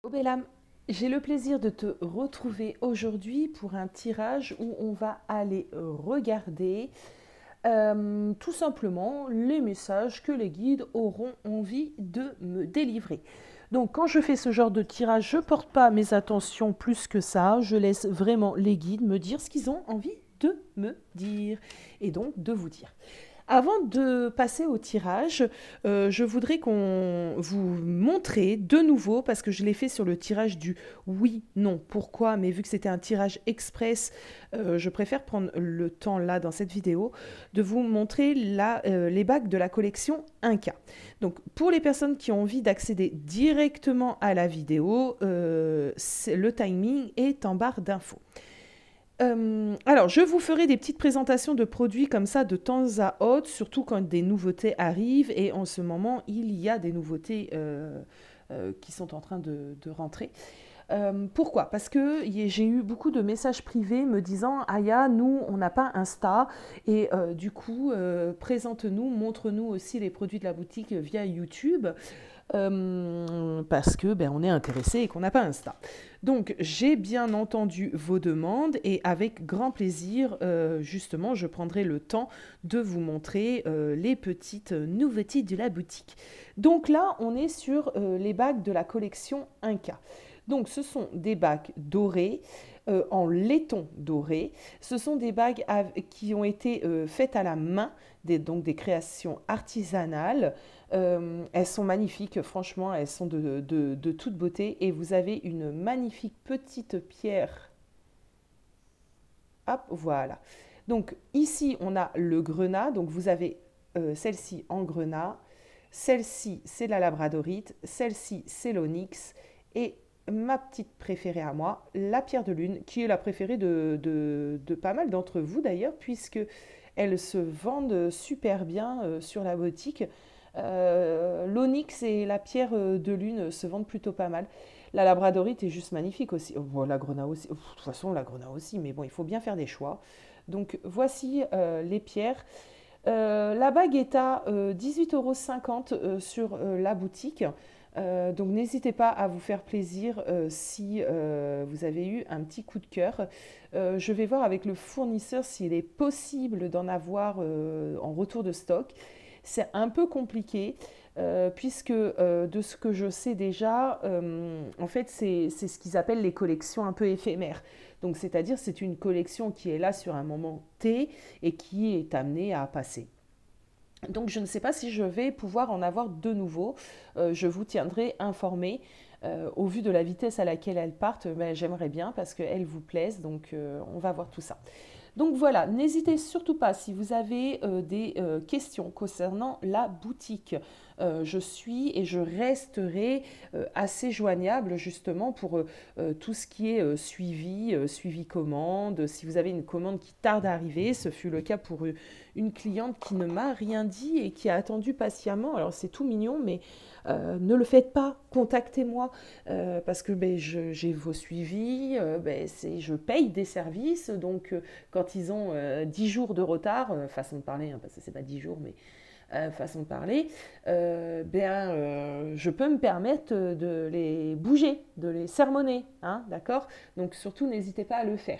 Obélam, j'ai le plaisir de te retrouver aujourd'hui pour un tirage où on va aller regarder tout simplement les messages que les guides auront envie de me délivrer. Donc quand je fais ce genre de tirage, je ne porte pas mes attentions plus que ça, je laisse vraiment les guides me dire ce qu'ils ont envie de me dire et donc de vous dire. Avant de passer au tirage, je voudrais qu'on vous montrer de nouveau, parce que je l'ai fait sur le tirage du oui, non, pourquoi, mais vu que c'était un tirage express, je préfère prendre le temps là dans cette vidéo de vous montrer les bagues de la collection 1K. Donc pour les personnes qui ont envie d'accéder directement à la vidéo, le timing est en barre d'infos. Alors, je vous ferai des petites présentations de produits comme ça de temps à autre, surtout quand des nouveautés arrivent. Et en ce moment, il y a des nouveautés qui sont en train de rentrer. Pourquoi? Parce que j'ai eu beaucoup de messages privés me disant Aya, nous, on n'a pas Insta. Et du coup, présente-nous, montre-nous aussi les produits de la boutique via YouTube. Parce que on est intéressé et qu'on n'a pas Insta. Donc j'ai bien entendu vos demandes et avec grand plaisir, justement, je prendrai le temps de vous montrer les petites nouveautés de la boutique. Donc là, on est sur les bagues de la collection 1K. Donc ce sont des bagues dorées, en laiton doré. Ce sont des bagues qui ont été faites à la main, donc des créations artisanales. Elles sont magnifiques, franchement, elles sont de toute beauté. Et vous avez une magnifique petite pierre. Hop, voilà. Donc ici, on a le grenat. Donc vous avez celle-ci en grenat. Celle-ci, c'est la labradorite. Celle-ci, c'est l'onyx. Et ma petite préférée à moi, la pierre de lune, qui est la préférée de pas mal d'entre vous d'ailleurs, puisque elles se vendent super bien sur la boutique. L'onyx et la pierre de lune se vendent plutôt pas mal. La labradorite est juste magnifique aussi. Oh, la grenat aussi. De toute façon, la grenat aussi, mais bon, il faut bien faire des choix. Donc voici les pierres. La bague est à 18,50 € sur la boutique. Donc n'hésitez pas à vous faire plaisir si vous avez eu un petit coup de cœur. Je vais voir avec le fournisseur s'il est possible d'en avoir en retour de stock. C'est un peu compliqué puisque de ce que je sais déjà, en fait c'est ce qu'ils appellent les collections un peu éphémères. Donc c'est-à-dire c'est une collection qui est là sur un moment T et qui est amenée à passer. Donc je ne sais pas si je vais pouvoir en avoir de nouveau. Je vous tiendrai informé. Au vu de la vitesse à laquelle elles partent, j'aimerais bien parce qu'elles vous plaisent. Donc on va voir tout ça. Donc voilà, n'hésitez surtout pas si vous avez des questions concernant la boutique. Je suis et je resterai assez joignable justement pour tout ce qui est suivi commande. Si vous avez une commande qui tarde à arriver, ce fut le cas pour une cliente qui ne m'a rien dit et qui a attendu patiemment. Alors c'est tout mignon, mais ne le faites pas, contactez-moi parce que j'ai vos suivis, je paye des services, donc quand ils ont 10 jours de retard, façon de parler, hein, parce que c'est pas 10 jours, mais façon de parler, je peux me permettre de les bouger, de les sermonner, hein, d'accord? Donc surtout, n'hésitez pas à le faire.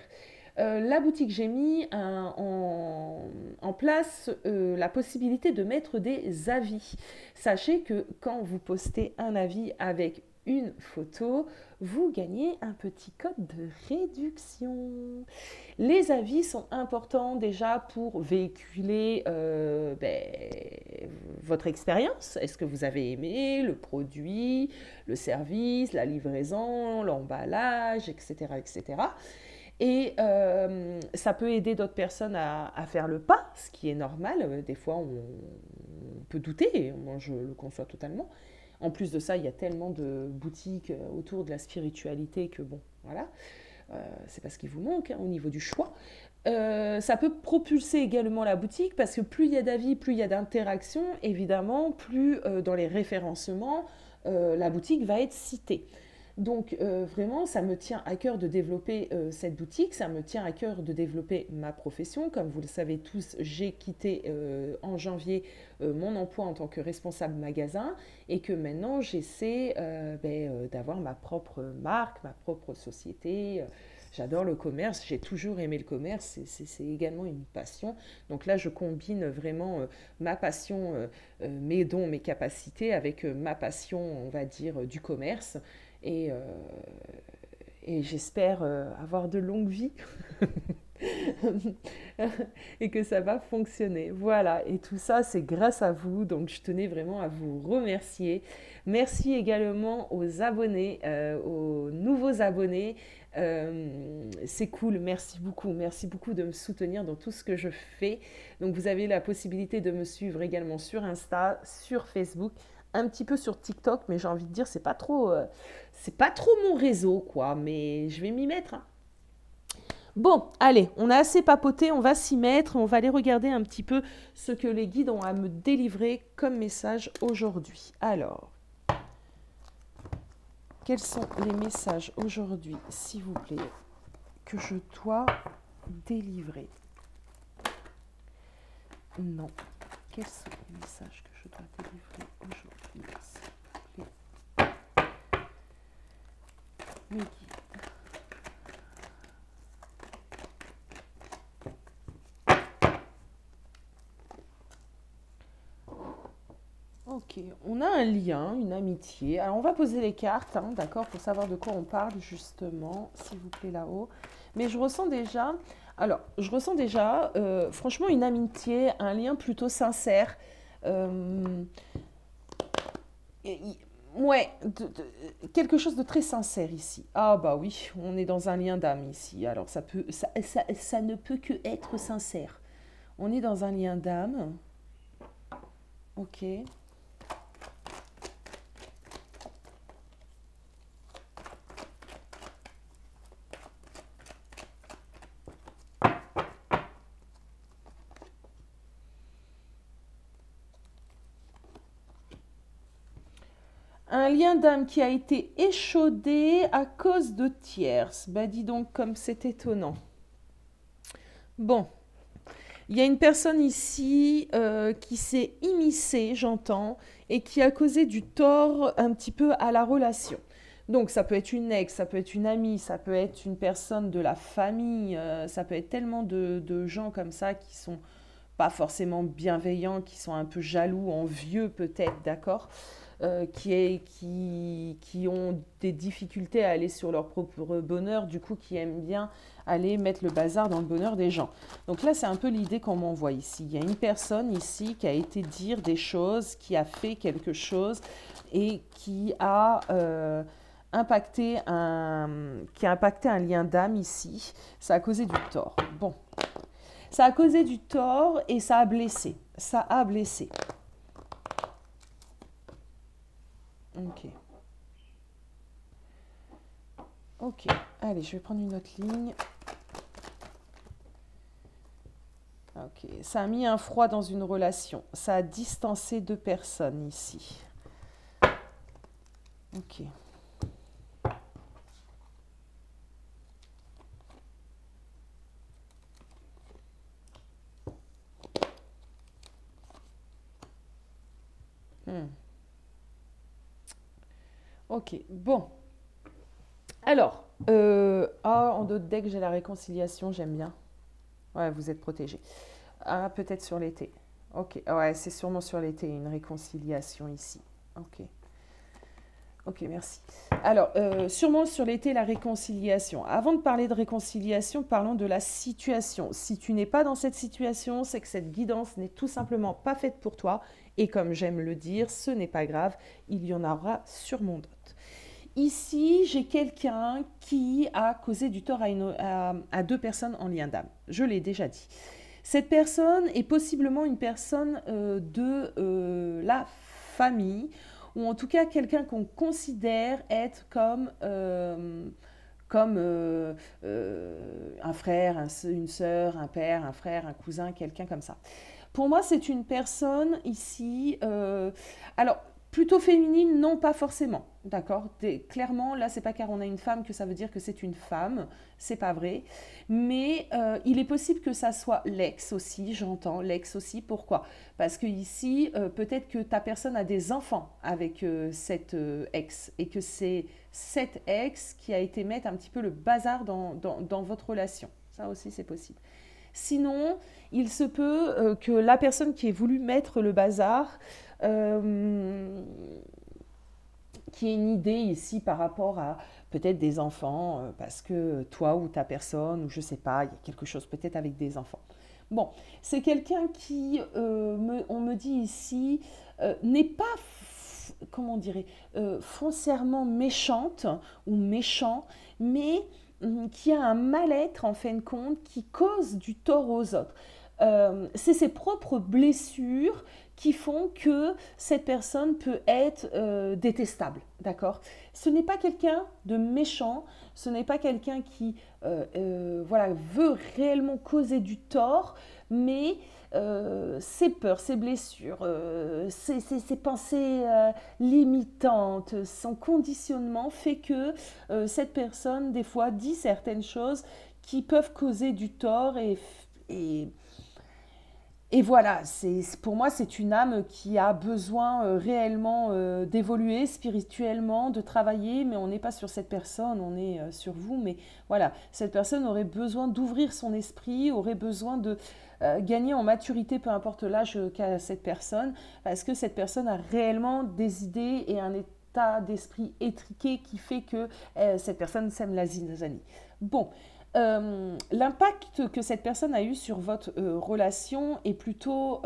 La boutique, j'ai mis en place la possibilité de mettre des avis. Sachez que quand vous postez un avis avec une photo, vous gagnez un petit code de réduction. Les avis sont importants déjà pour véhiculer votre expérience. Est-ce que vous avez aimé le produit, le service, la livraison, l'emballage, etc., etc. Et ça peut aider d'autres personnes à faire le pas, ce qui est normal. Des fois, on peut douter, moi je le conçois totalement. En plus de ça, il y a tellement de boutiques autour de la spiritualité que bon, voilà, c'est pas ce qui vous manque hein, au niveau du choix. Ça peut propulser également la boutique parce que plus il y a d'avis, plus il y a d'interactions, évidemment, plus dans les référencements, la boutique va être citée. Donc vraiment, ça me tient à cœur de développer cette boutique, ça me tient à cœur de développer ma profession. Comme vous le savez tous, j'ai quitté en janvier mon emploi en tant que responsable magasin et que maintenant j'essaie d'avoir ma propre marque, ma propre société. J'adore le commerce, j'ai toujours aimé le commerce, c'est également une passion. Donc là, je combine vraiment ma passion, mes dons, mes capacités avec ma passion, on va dire, du commerce. Et, euh, et j'espère avoir de longues vies et que ça va fonctionner. Voilà, et tout ça, c'est grâce à vous. Donc, je tenais vraiment à vous remercier. Merci également aux abonnés, aux nouveaux abonnés. C'est cool, merci beaucoup de me soutenir dans tout ce que je fais. Donc, vous avez la possibilité de me suivre également sur Insta, sur Facebook, un petit peu sur TikTok, mais j'ai envie de dire, c'est pas trop mon réseau, quoi. Mais je vais m'y mettre, hein. Bon, allez, on a assez papoté, on va s'y mettre, on va aller regarder un petit peu ce que les guides ont à me délivrer comme message aujourd'hui. Alors, quels sont les messages aujourd'hui, s'il vous plaît, que je dois délivrer? Non. Quels sont les messages que je dois délivrer aujourd'hui, s'il vous plaît? Les guides. Ok, on a un lien, une amitié. Alors, on va poser les cartes, hein, d'accord, pour savoir de quoi on parle, justement, s'il vous plaît, là-haut. Mais je ressens déjà, franchement, une amitié, un lien plutôt sincère. Euh, ouais, quelque chose de très sincère ici. Ah bah oui, on est dans un lien d'âme ici. Alors, ça ne peut que être sincère. On est dans un lien d'âme. Ok. Un lien d'âme qui a été échaudé à cause de tierces. Bah dis donc comme c'est étonnant. Bon, il y a une personne ici qui s'est immiscée, j'entends, et qui a causé du tort un petit peu à la relation. Donc ça peut être une ex, ça peut être une amie, ça peut être une personne de la famille, ça peut être tellement de gens comme ça qui sont pas forcément bienveillants, qui sont un peu jaloux, envieux peut-être, d'accord, qui ont des difficultés à aller sur leur propre bonheur, du coup qui aiment bien aller mettre le bazar dans le bonheur des gens. Donc là, c'est un peu l'idée qu'on m'envoie ici. Il y a une personne ici qui a été dire des choses, qui a fait quelque chose et qui a impacté un lien d'âme ici. Ça a causé du tort. Bon. Ça a causé du tort et ça a blessé. Ça a blessé. Ok. Ok. Allez, je vais prendre une autre ligne. Ok. Ça a mis un froid dans une relation. Ça a distancé deux personnes ici. Ok. Ok, bon. Alors, en d'autres decks, j'ai la réconciliation, j'aime bien. Ouais, vous êtes protégés. Ah, peut-être sur l'été. Ok, ouais, c'est sûrement sur l'été, une réconciliation ici. Ok. Ok, merci. Alors, sûrement sur l'été, la réconciliation. Avant de parler de réconciliation, parlons de la situation. Si tu n'es pas dans cette situation, c'est que cette guidance n'est tout simplement pas faite pour toi. Et comme j'aime le dire, ce n'est pas grave, il y en aura sûrement d'autres. Ici, j'ai quelqu'un qui a causé du tort à deux personnes en lien d'âme. Je l'ai déjà dit. Cette personne est possiblement une personne de la famille, ou en tout cas quelqu'un qu'on considère être comme un frère, une sœur, un père, un frère, un cousin, quelqu'un comme ça. Pour moi, c'est une personne ici. Alors, Plutôt féminine, non, pas forcément. D'accord? Clairement, là, c'est pas car on a une femme que ça veut dire que c'est une femme. C'est pas vrai. Mais il est possible que ça soit l'ex aussi, j'entends. L'ex aussi, pourquoi? Parce que ici, peut-être que ta personne a des enfants avec cette ex. Et que c'est cette ex qui a été mettre un petit peu le bazar dans votre relation. Ça aussi, c'est possible. Sinon, il se peut que la personne qui ait voulu mettre le bazar, qui ait une idée ici par rapport à peut-être des enfants, parce que toi ou ta personne, ou je sais pas, il y a quelque chose peut-être avec des enfants. Bon, c'est quelqu'un qui, on me dit ici, n'est pas, comment dirais, foncièrement méchante ou méchant, mais qui a un mal-être en fin de compte, qui cause du tort aux autres. C'est ses propres blessures qui font que cette personne peut être détestable, d'accord? Ce n'est pas quelqu'un de méchant, ce n'est pas quelqu'un qui voilà, veut réellement causer du tort, mais ses peurs, ses blessures, ses pensées limitantes, son conditionnement fait que cette personne, des fois, dit certaines choses qui peuvent causer du tort et et voilà, pour moi, c'est une âme qui a besoin réellement d'évoluer spirituellement, de travailler, mais on n'est pas sur cette personne, on est sur vous. Mais voilà, cette personne aurait besoin d'ouvrir son esprit, aurait besoin de gagner en maturité, peu importe l'âge qu'a cette personne, parce que cette personne a réellement des idées et un état d'esprit étriqué qui fait que cette personne sème la zizanie. Bon. L'impact que cette personne a eu sur votre relation est plutôt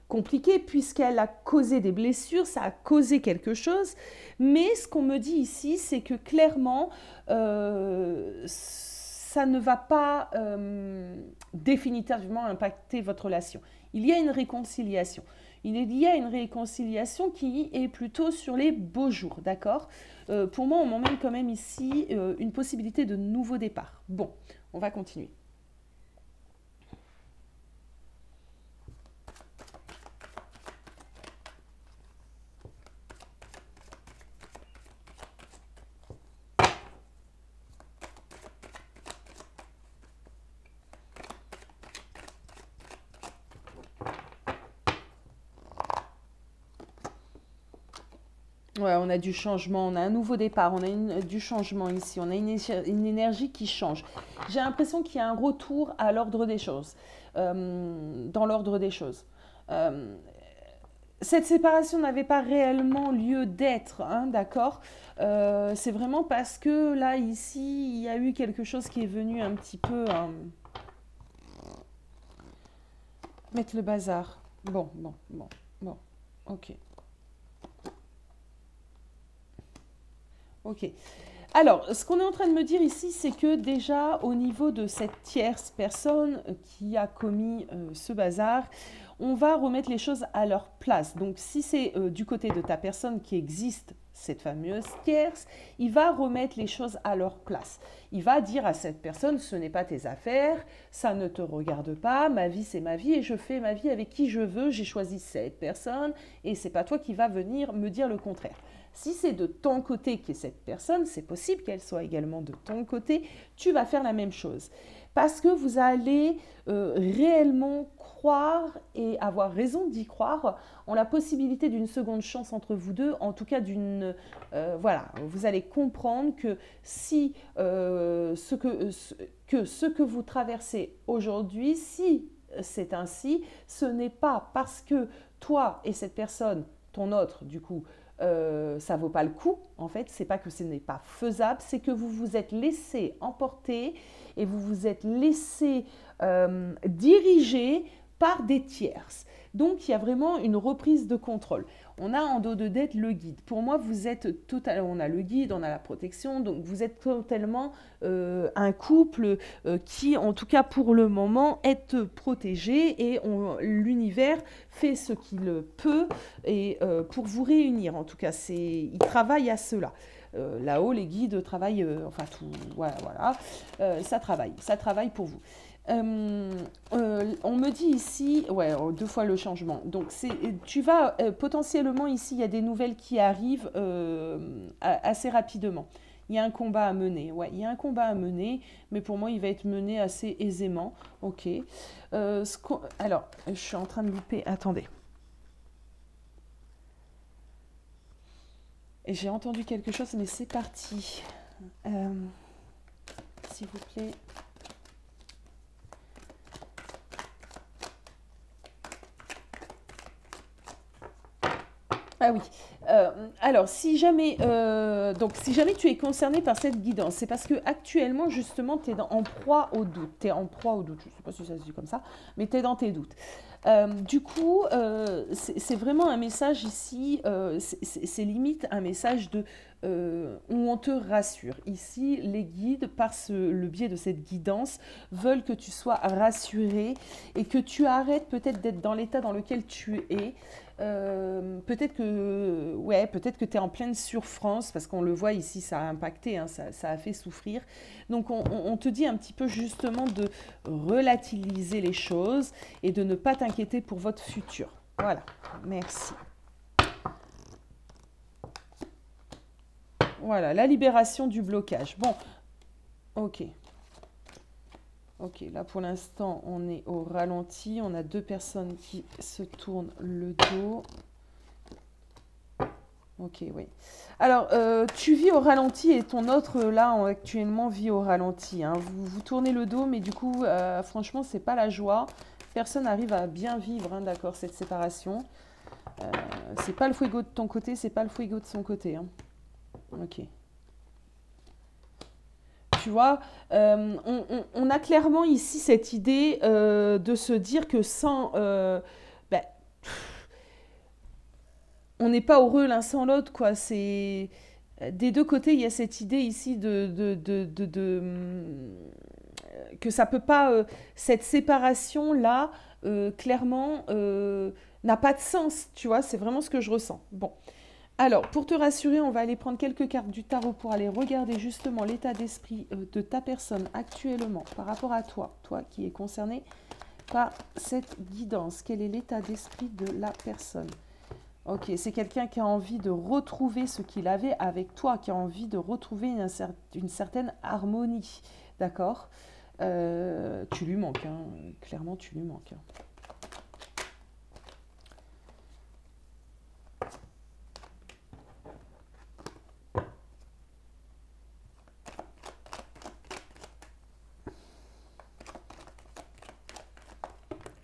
compliqué puisqu'elle a causé des blessures, ça a causé quelque chose. Mais ce qu'on me dit ici, c'est que clairement, ça ne va pas définitivement impacter votre relation. Il y a une réconciliation. Il y a une réconciliation qui est plutôt sur les beaux jours, d'accord? Pour moi, on m'emmène quand même ici une possibilité de nouveau départ. Bon, on va continuer. Ouais, on a du changement, on a un nouveau départ, on a du changement ici, on a une énergie qui change. J'ai l'impression qu'il y a un retour à l'ordre des choses, dans l'ordre des choses. Euh, cette séparation n'avait pas réellement lieu d'être, hein, d'accord? C'est vraiment parce que là, ici, il y a eu quelque chose qui est venu un petit peu mettre le bazar. Bon, ok. Ok. Alors, ce qu'on est en train de me dire ici, c'est que déjà, au niveau de cette tierce personne qui a commis ce bazar, on va remettre les choses à leur place. Donc, si c'est du côté de ta personne qui existe cette fameuse tierce, il va remettre les choses à leur place. Il va dire à cette personne, ce n'est pas tes affaires, ça ne te regarde pas, ma vie c'est ma vie et je fais ma vie avec qui je veux, j'ai choisi cette personne et c'est pas toi qui vas venir me dire le contraire. Si c'est de ton côté qu'est cette personne, c'est possible qu'elle soit également de ton côté, tu vas faire la même chose. Parce que vous allez réellement croire et avoir raison d'y croire en la possibilité d'une seconde chance entre vous deux, en tout cas d'une... voilà, vous allez comprendre que si ce que vous traversez aujourd'hui, si c'est ainsi, ce n'est pas parce que toi et cette personne, ton autre du coup, ça vaut pas le coup. En fait, c'est pas que ce n'est pas faisable, c'est que vous vous êtes laissé emporter et vous vous êtes laissé diriger par des tierces. Donc, il y a vraiment une reprise de contrôle. On a en dos de dette le guide. Pour moi, vous êtes totalement, on a le guide, on a la protection, donc vous êtes totalement un couple qui, en tout cas pour le moment, est protégé et l'univers fait ce qu'il peut et pour vous réunir. En tout cas, il travaille à cela. Là-haut, les guides travaillent, enfin tout, voilà, ça travaille pour vous. On me dit ici, ouais, 2 fois le changement. Donc, tu vas potentiellement ici, il y a des nouvelles qui arrivent assez rapidement. Il y a un combat à mener, ouais, il y a un combat à mener, mais pour moi, il va être mené assez aisément. Ok. Alors, je suis en train de louper, attendez. Et j'ai entendu quelque chose, mais c'est parti. S'il vous plaît. Ah oui. Alors, si jamais tu es concerné par cette guidance, c'est parce que actuellement, justement, tu es en proie au doute. Tu es en proie au doute. Je ne sais pas si ça se dit comme ça, mais tu es dans tes doutes. Du coup, c'est vraiment un message ici, c'est limite un message où on te rassure. Ici, les guides, par le biais de cette guidance, veulent que tu sois rassuré et que tu arrêtes peut-être d'être dans l'état dans lequel tu es. Peut-être que tu es en pleine souffrance, parce qu'on le voit ici, ça a impacté, hein, ça a fait souffrir. Donc on te dit un petit peu justement de relativiser les choses et de ne pas t'inquiéter pour votre futur. Voilà, merci. Voilà, la libération du blocage. Bon, ok. Ok, là pour l'instant, on est au ralenti. On a 2 personnes qui se tournent le dos. Ok, oui. Alors, tu vis au ralenti et ton autre, là, actuellement, vit au ralenti. Hein. Vous tournez le dos, mais du coup, franchement, c'est pas la joie. Personne n'arrive à bien vivre, hein, d'accord, cette séparation. C'est pas le fuego de ton côté, c'est pas le fuego de son côté. Hein. Ok. Tu vois, on a clairement ici cette idée de se dire que sans... ben, on n'est pas heureux l'un sans l'autre, quoi. C'est... Des 2 côtés, il y a cette idée ici que ça peut pas... cette séparation-là, clairement, n'a pas de sens, tu vois. C'est vraiment ce que je ressens. Bon. Alors, pour te rassurer, on va aller prendre quelques cartes du tarot pour aller regarder justement l'état d'esprit de ta personne actuellement par rapport à toi, toi qui es concerné par cette guidance. Quel est l'état d'esprit de la personne? Ok, c'est quelqu'un qui a envie de retrouver ce qu'il avait avec toi, qui a envie de retrouver une certaine harmonie, d'accord? Tu lui manques, hein. Clairement tu lui manques. Hein.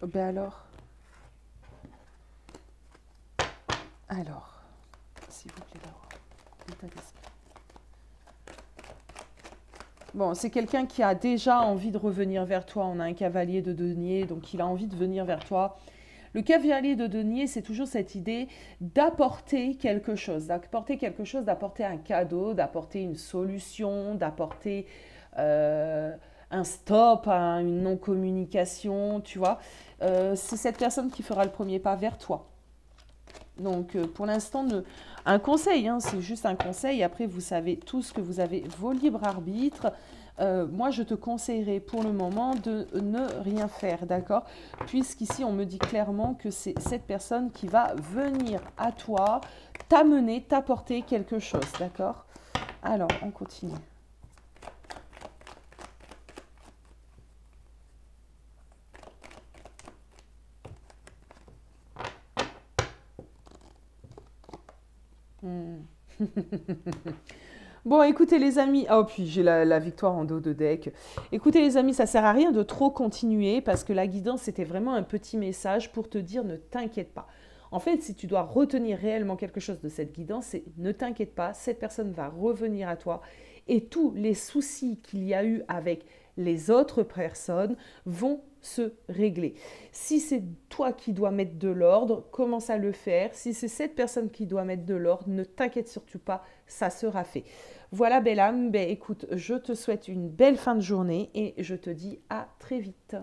Ben alors, s'il vous plaît d'abord, l'état d'esprit. Bon, c'est quelqu'un qui a déjà envie de revenir vers toi. On a un cavalier de denier, donc il a envie de venir vers toi. Le cavalier de denier, c'est toujours cette idée d'apporter quelque chose, d'apporter un cadeau, d'apporter une solution, d'apporter un stop à une non-communication, tu vois. C'est cette personne qui fera le premier pas vers toi. Donc, pour l'instant, un conseil, hein, c'est juste un conseil. Après, vous savez tous que vous avez vos libres arbitres. Moi, je te conseillerais pour le moment de ne rien faire, d'accord? Puisqu'ici, on me dit clairement que c'est cette personne qui va venir à toi, t'amener, t'apporter quelque chose, d'accord? Alors, on continue. Bon, écoutez les amis, oh puis j'ai la victoire en dos de deck. Écoutez les amis, ça sert à rien de trop continuer parce que la guidance c'était vraiment un petit message pour te dire ne t'inquiète pas. En fait, si tu dois retenir réellement quelque chose de cette guidance, c'est ne t'inquiète pas, cette personne va revenir à toi et tous les soucis qu'il y a eu avec les autres personnes vont se régler. Si c'est toi qui dois mettre de l'ordre, commence à le faire. Si c'est cette personne qui doit mettre de l'ordre, ne t'inquiète surtout pas, ça sera fait. Voilà, belle âme, ben, écoute, je te souhaite une belle fin de journée et je te dis à très vite.